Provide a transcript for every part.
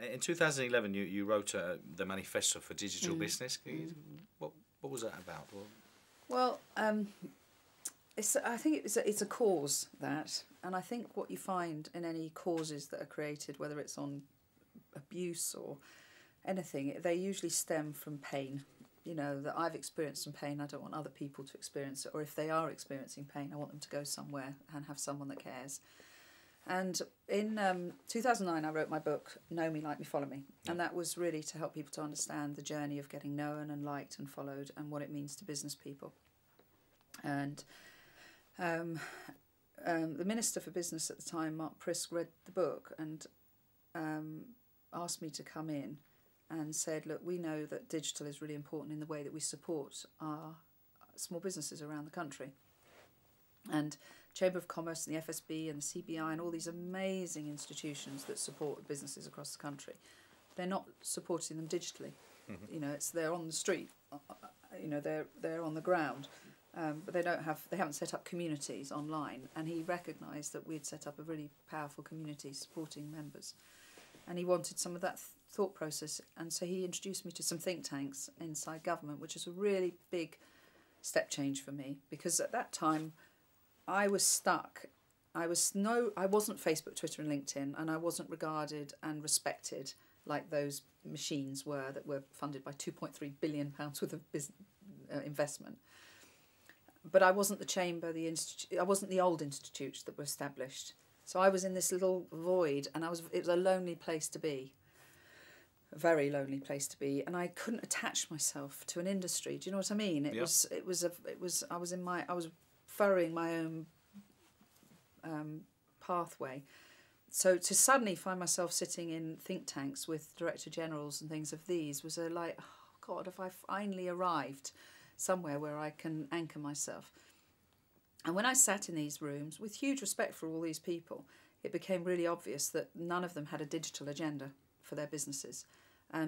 In 2011, you wrote the Manifesto for Digital Business. What was that about? Well, I think it's a cause, that, and I think what you find in any causes that are created, whether it's on abuse or anything, they usually stem from pain. You know, that I've experienced some pain, I don't want other people to experience it, or if they are experiencing pain, I want them to go somewhere and have someone that cares. And in 2009, I wrote my book, Know Me, Like Me, Follow Me. And that was really to help people to understand the journey of getting known and liked and followed and what it means to business people. And the Minister for Business at the time, Mark Prisk, read the book and asked me to come in and said, look, we know that digital is really important in the way that we support our small businesses around the country. And Chamber of Commerce and the FSB and the CBI and all these amazing institutions that support businesses across the country, they're not supporting them digitally. You know, they're on the street, you know, they're on the ground, but they haven't set up communities online. And he recognised that we'd set up a really powerful community supporting members, and he wanted some of that thought process. And so he introduced me to some think tanks inside government, which is a really big step change for me, because at that time I was stuck. I wasn't Facebook, Twitter and LinkedIn, and I wasn't regarded and respected like those machines were that were funded by £2.3 billion worth of investment. But I wasn't the chamber, I wasn't the old institutes that were established. So I was in this little void, and it was a lonely place to be. A very lonely place to be, and I couldn't attach myself to an industry. Do you know what I mean? I was furrowing my own pathway. So to suddenly find myself sitting in think tanks with director generals and things of these was oh God, have I finally arrived somewhere where I can anchor myself? And when I sat in these rooms, with huge respect for all these people, it became really obvious that none of them had a digital agenda for their businesses.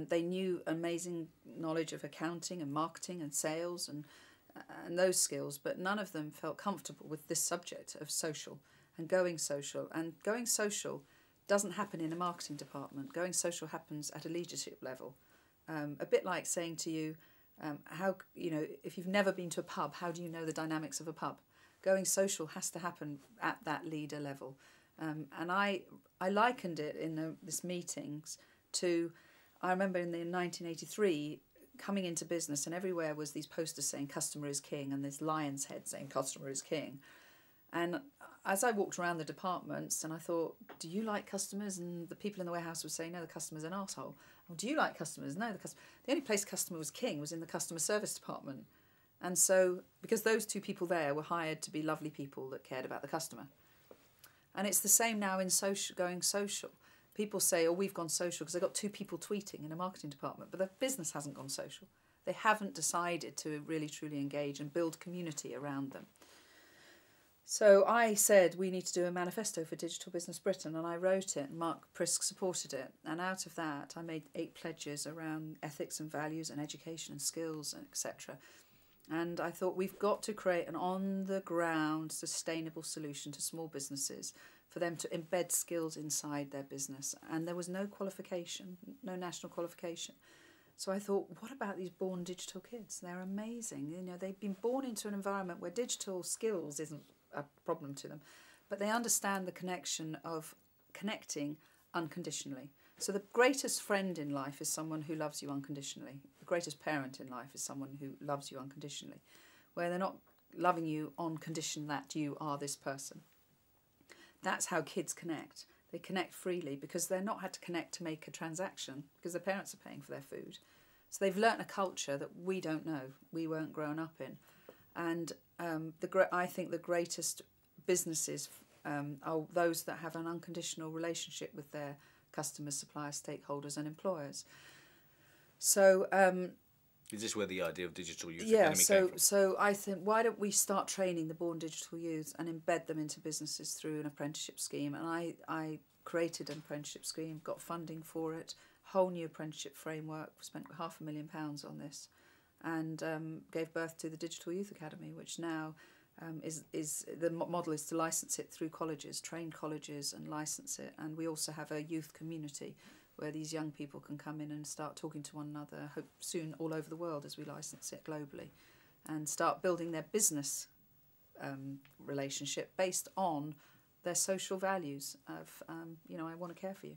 They knew amazing knowledge of accounting and marketing and sales and those skills, but none of them felt comfortable with this subject of social and going social. And going social doesn't happen in a marketing department. Going social happens at a leadership level. A bit like saying to you, if you've never been to a pub, how do you know the dynamics of a pub? Going social has to happen at that leader level. And I likened it in this meetings to, I remember in 1983, coming into business, and everywhere was these posters saying customer is king and this lion's head saying customer is king. And as I walked around the departments, and I thought, do you like customers? And the people in the warehouse would say, no, the customer's an arsehole. Well, do you like customers? No, the only place customer was king was in the customer service department. And so, because those two people there were hired to be lovely people that cared about the customer. And it's the same now in going social. People say, oh, we've gone social because they've got two people tweeting in a marketing department, but the business hasn't gone social. They haven't decided to really, truly engage and build community around them. So I said, we need to do a manifesto for Digital Business Britain, and I wrote it, and Mark Prisk supported it. And out of that, I made 8 pledges around ethics and values and education and skills, and etc. And I thought, we've got to create an on-the-ground sustainable solution to small businesses for them to embed skills inside their business. And there was no qualification, no national qualification. So I thought, what about these born digital kids? They're amazing. You know, they've been born into an environment where digital skills isn't a problem to them, but they understand the connection of connecting unconditionally. So the greatest friend in life is someone who loves you unconditionally. The greatest parent in life is someone who loves you unconditionally, where they're not loving you on condition that you are this person. That's how kids connect. They connect freely because they're not had to connect to make a transaction because their parents are paying for their food. So they've learnt a culture that we don't know, we weren't grown up in. And I think the greatest businesses are those that have an unconditional relationship with their customers, suppliers, stakeholders and employers. So is this where the idea of digital youth academy came from? So I think, why don't we start training the born digital youths and embed them into businesses through an apprenticeship scheme? And I created an apprenticeship scheme, got funding for it, whole new apprenticeship framework, spent £500,000 on this, and gave birth to the Digital Youth Academy, which now is the model is to license it through colleges, train colleges and license it. And we also have a youth community where these young people can come in and start talking to one another, hope soon all over the world as we license it globally, and start building their business relationship based on their social values of, I want to care for you.